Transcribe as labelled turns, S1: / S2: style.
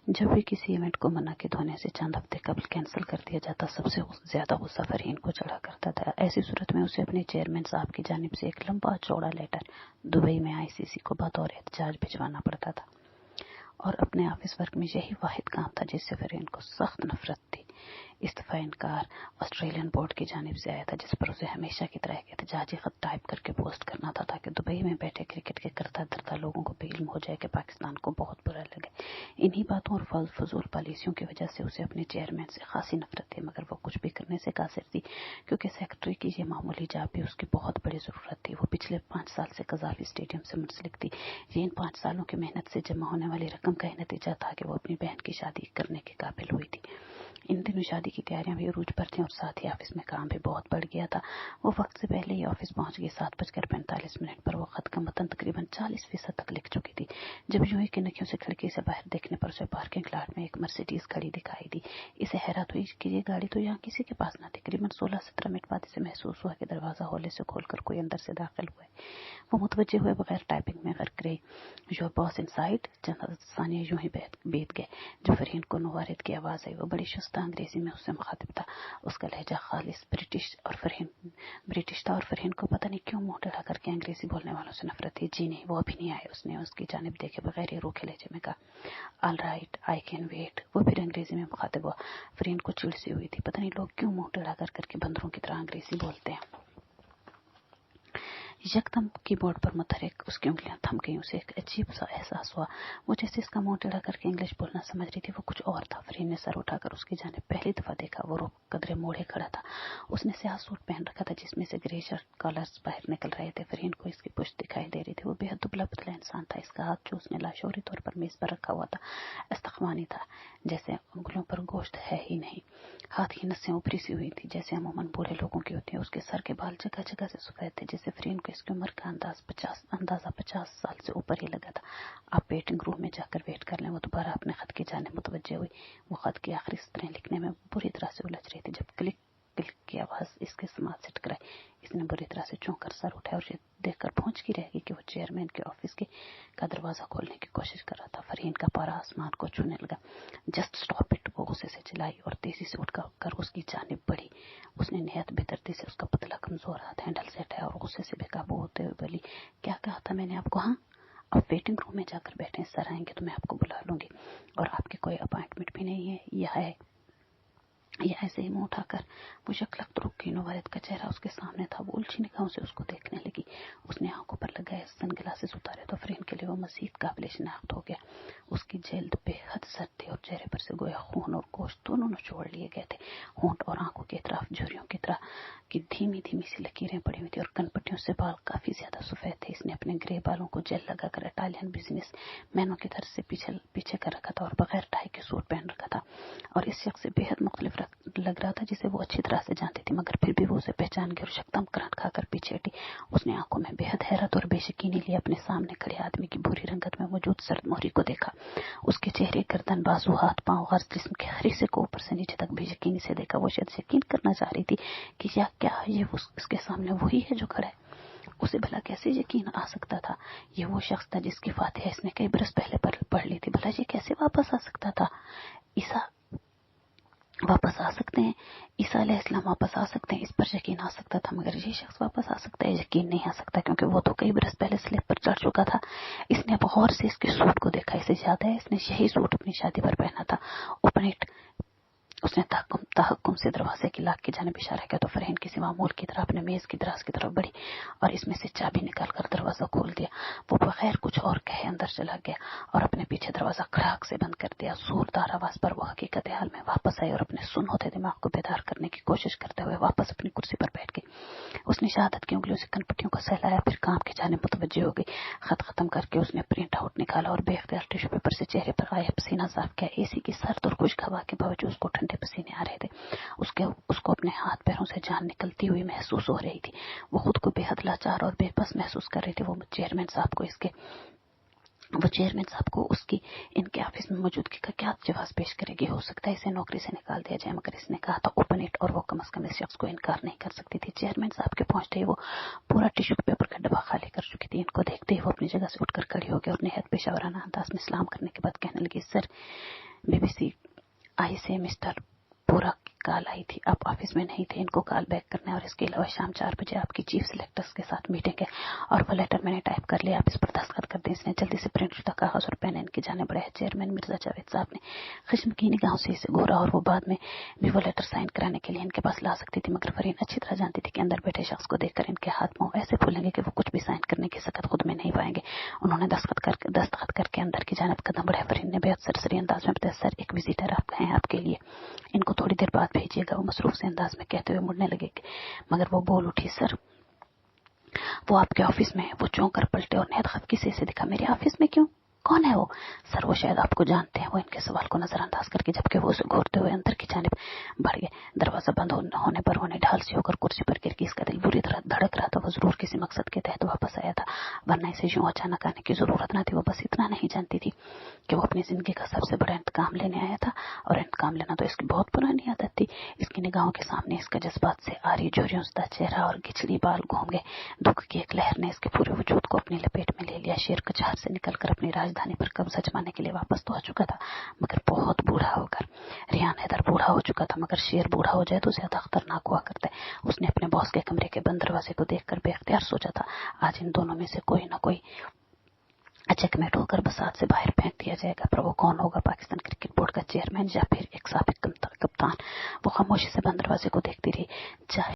S1: जब भी किसी इवेंट को मुनक्किद होने से चंद हफ्ते कबल कैंसिल कर दिया जाता, सबसे ज्यादा गुस्सा फरहीन को चढ़ा करता था। ऐसी सूरत में उसे अपने चेयरमैन साहब की जानिब से एक लंबा चौड़ा लेटर दुबई में आईसीसी को बतौर एहतजाज भिजवाना पड़ता था, और अपने ऑफिस वर्क में यही वाहिद काम था जिससे फरहीन को सख्त नफरत थी। इस्तीफा इनकार ऑस्ट्रेलियन बोर्ड की जानिब से आया था, जिस पर उसे हमेशा की तरह एक एहतजाजी खत टाइप करके पोस्ट करना था ताकि दुबई में बैठे क्रिकेट के करता धरता लोगों को भी इल्म हो जाए कि पाकिस्तान को बहुत बुरा लगे। इन्हीं बातों और फजूल पॉलिसियों की वजह से उसे अपने चेयरमैन से खासी नफरत थी, मगर वो कुछ भी करने से कासिर थी, क्योंकि सेक्रेटरी की ये मामूली जॉब भी उसकी बहुत बड़ी जरूरत थी। वो पिछले 5 साल से कजाफी स्टेडियम से मुंसलिक थी। ये इन 5 सालों की मेहनत से जमा होने वाली रकम का ही नतीजा था कि वो अपनी बहन की शादी करने के काबिल हुई थी। इन दिनों शादी की तैयारियां भी अरूज पर थी और साथ ही ऑफिस में काम भी बहुत बढ़ गया था। वो वक्त से पहले ही ऑफिस पहुंच गई। 7:45 पर वो खत का मतन तकरीबन 40% तक लिख चुकी थी जब यूं ही की नखियों से खिड़की से बाहर देखने पर उसे पार्किंग लॉट में एक मर्सिडीज खड़ी दिखाई दी। इसे हैरत हुई कि ये गाड़ी तो यहाँ किसी के पास न थी। तकरीबन 16-17 मिनट बाद इसे महसूस हुआ कि दरवाजा हौले से खोलकर कोई अंदर से दाखिल हुआ है। वो मुतवज्जे हुए बगैर टाइपिंग में गर्क रही। Your boss inside. चंद सानिया यूं ही बीत गए जब फरहीन को नुवारिद की आवाज आई। वो बड़ी शुस्ता अंग्रेजी में उससे मुखातिब था। उसका लहजा खालिस ब्रिटिश था और फरहीन को पता नहीं क्यों मुंह टेढ़ा करके अंग्रेजी बोलने वालों से नफरत थी। जी नहीं, वो अभी नहीं आए। उसने उसकी जानिब देखे बगैर ही रूखे लहजे में कहा, all right, I can wait. वो फिर अंग्रेजी में मुखातिब हुआ। फरहीन को चिढ़ सी हुई थी। पता नहीं लोग क्यों मुंह टेढ़ा कर करके बंदरों की तरह अंग्रेजी बोलते हैं। यकदम कीबोर्ड पर मुतहरिक उसकी उंगलियां थम गईं। उसे एक अजीब सा एहसास हुआ। वो जैसे इसका मुंह टेढ़ा करके इंग्लिश बोलना समझ रही थी, वो कुछ और था। फरहीन ने सर उठाकर उसकी जानिब पहली दफा देखा। वो रुख कदरे मोड़े खड़ा था। उसने स्याह सूट पहन रखा था जिसमें से ग्रे शर्ट कॉलर्स बाहर निकल रहे थे। फरहीन को इसकी पुश्त दिखाई दे रही थी। वो बेहद दुबला पतला इंसान था। इसका हाथ जो उसने लाशौरी तौर पर मेज पर रखा हुआ था इस्तख्वानी था, जैसे उंगलियों पर गोश्त है ही नहीं। हाथ की नसें उभरी सी हुई थी जैसे अमूमन बूढ़े लोगों की होती है। उसके सर के बाल जगह जगह से सफेद थे, जिससे फरहीन को इसकी उम्र का अंदाजा 50 साल से ऊपर ही लगा था। आप वेटिंग रूम में जाकर वेट कर लें। वो दोबारा अपने खत की जाने मुतवज्जे हुई। वो खत की आखिरी सतरें लिखने में बुरी तरह से उलझ रही थी जब क्लिक क्लिक की आवाज इसके समाज से टकराई। इसने बुरी तरह से चौंक कर सर उठाया और ये देखकर पहुंच की रह गई कि वो चेयरमैन के ऑफिस का दरवाजा खोलने की कोशिश कर रहा था। फरहीन का पारा आसमान को छूने लगा। जस्ट स्टॉप इट, वो गुस्से से चिल्लाई और तेजी से उठकर उसकी जानिब बढ़ी। उसने निहायत बेदर्दी से उसका पतला कमजोर हाथ हैंडल से हटाया और गुस्से से बेकाबू होते हुए बोली, क्या कहा था मैंने आपको? हाँ, आप वेटिंग रूम में जाकर बैठे। सर आएंगे तो मैं आपको बुला लूंगी, और आपकी कोई अपॉइंटमेंट भी नहीं है। यह ऐसे ही मुंह उठाकर वो शक्लक रुक गई। नुवारिद का चेहरा उसके सामने था। वो उलझी निगाहों से उसको देखने लगी। उसने आंखों पर लगाए सन ग्लासेस उतारे तो फरहीन के लिए वो मजीद काबिल शिनाख्त हो गया। उसकी जल्द बेहद सर्द थी और चेहरे पर से गोया खून और गोश्त दोनों निचोड़ लिए गए थे। होंठ और आंखों की तरफ झुर्रियों की तरह की धीमी धीमी सी लकीरें पड़ी हुई थी और कनपट्टियों से बाल काफी ज्यादा सफेद थे। इसने अपने ग्रे बालों को जेल लगाकर इटालियन बिजनेस मैनों की तरह से पीछे कर रखा था और बगैर टाई के सूट पहन रखा था, और इस शख्स से बेहद मुख्तलिफ लग रहा था जिसे वो अच्छी तरह से जानती थी, मगर फिर भी वो उसे पहचान गई और शक्तम करंट खाकर पीछे हटी। उसने आंखों में बेहद हैरत और बेशकीनी लिए अपने सामने खड़े आदमी की भूरी रंगत में मौजूद सर्द मोहरी को देखा। उसके चेहरे, गर्दन, बाजू, हाथ, पांव, हर जिस्म के हर हिस्से को ऊपर से नीचे तक बेयकीनी से देखा। वो शायद यकीन करना चाह रही थी कि क्या ये उसके सामने वही है जो खड़ा है। उसे भला कैसे यकीन आ सकता था ये वो शख्स था जिसकी फातिहा इसने कई बरस पहले पढ़ ली थी। भला ये कैसे वापस आ सकता था? ईसा वापस आ सकते हैं, ईसा अलैहिस्सलाम वापस आ सकते हैं, इस पर यकीन आ सकता था, मगर ये शख्स वापस आ सकता है यकीन नहीं आ सकता, क्योंकि वो तो कई बरस पहले स्लेब पर चढ़ चुका था। इसने अब गौर से इसके सूट को देखा। इसे याद है इसने यही सूट अपनी शादी पर पहना था। उसने तहक्कुम से दरवाजे की लाक की जानिब इशारा किया तो फरहीन किसी मामूल की तरह अपने मेज की दराज की तरफ बढ़ी और इसमें से चाबी निकालकर दरवाजा खोल दिया। वो बगैर कुछ और कहे अंदर चला गया और अपने पीछे दरवाजा खड़ाक से बंद कर दिया। जोरदार आवाज पर वो हकीकत हाल में वापस आई और अपने सुन होते दिमाग को बेदार करने की कोशिश करते हुए वापस अपनी कुर्सी पर बैठ गई। उसने शहादत की उंगलियों से कनपट्टियों को सहलाया, फिर काम की जानिब मुतवज्जो हो गई। खत खत्म करके उसने प्रिंट आउट निकाला और बेख्तियार टिश्यू पेपर से चेहरे पर आया पसीना साफ किया। एसी की सर्द और खुश्क हवा के बावजूद उसको ठंडे पसीने आ रहे थे। उसको अपने हाथ पैरों से जान निकलती हुई महसूस हो रही थी। वो खुद को बेहद लाचार और बेबस महसूस कर रही थी। वो चेयरमैन साहब को उसकी इनके ऑफिस में मौजूदगी का क्या जवाब पेश करेगी। हो सकता है इसे नौकरी से निकाल दिया जाए, मगर इसने कहा था ओपन इट, और वो कम से कम इस शख्स को इनकार नहीं कर सकती थी। चेयरमैन साहब के पहुंचते ही वो पूरा टिश्यू पेपर का डब्बा खाली कर चुकी थी। इनको देखते ही वो अपनी जगह से उठकर खड़ी हो गई और निहायत पेशावराना अंदाज में सलाम करने के बाद कहने लगी, सर BBC आई से मिस्टर पूरा की कॉल आई थी। आप ऑफिस में नहीं थे, इनको कॉल बैक करना है और इसके अलावा शाम 4 बजे आपकी चीफ सिलेक्टर्स के साथ मीटिंग है और वो लेटर मैंने टाइप कर लिया, आप इस पर दस्तखत कर दें। इसने जल्दी से प्रिंट शुदा कागज और पेन इनकी जाने बढ़ाया। चेयरमैन मिर्जा जावेद साहब ने खिस्म की निगाहों से इसे घूरा और वो बाद में भी वो लेटर साइन कराने के लिए इनके पास ला सकती थी, मगर फरीन अच्छी तरह जानती थी कि अंदर बैठे शख्स को देखकर इनके हाथ मुंह ऐसे फूलेंगे कि वो कुछ भी साइन करने की सकत खुद में नहीं पाएंगे। उन्होंने दस्तखत करके अंदर की जानब कदम बढ़ाया। फरीन ने बेहद सरसरी अंदाज में बताया, सर एक विजिटर हैं आपके लिए, इनको थोड़ी देर बाद भेजिएगा। वो मसरूफ से अंदाज में कहते हुए मुड़ने लगे, मगर वो बोल उठी, सर वो आपके ऑफिस में है। वो चौंक कर पलटे और नहायत खफगी से इसे दिखा। मेरे ऑफिस में क्यों? कौन है वो? सर वो शायद आपको जानते हैं। वो इनके सवाल को नजरअंदाज करके जबकि वो उसे घूरते हुए अंदर की जानिब बढ़ गए। दरवाजा बंद होने पर उन्हें ढाल सी होकर कुर्सी पर गिर गई। इसका दिल बुरी तरह धड़क रहा था। वो जरूर किसी मकसद के तहत वापस आया था, वरना इसे यूं अचानक आने की जरूरत न थी। वो बस इतना नहीं जानती थी कि वो अपनी जिंदगी का सबसे बड़ा इंतकाम लेने आया था, और इंतकाम लेना तो इसकी बहुत पुरानी आदत थी। इसकी निगाहों के सामने इसका जज्बात से आरी झुर्रियों चेहरा और गिचली बाल घूम गए। दुख की एक लहर ने इसके पूरे वजूद को अपनी लपेट में ले लिया। शेर कछार से निकलकर अपनी राजधानी पर कब्जा जमाने के लिए वापस तो आ चुका था, मगर बहुत बूढ़ा होकर। रियान हैदर बूढ़ा हो चुका था, मगर शेर बूढ़ा हो जाए तो ज्यादा खतरनाक हुआ करता है। उसने अपने बॉस के कमरे के बंद दरवाजे को देखकर बेख्तियार सोचा था, आज इन दोनों में से कोई ना कोई चेकमेट होकर बसात से बाहर फेंक दिया जाएगा। पर वो कौन होगा? पाकिस्तान क्रिकेट बोर्ड का चेयरमैन या फिर एक साबिक कप्तान? वो खामोशी से बंद दरवाजे को देखती रही।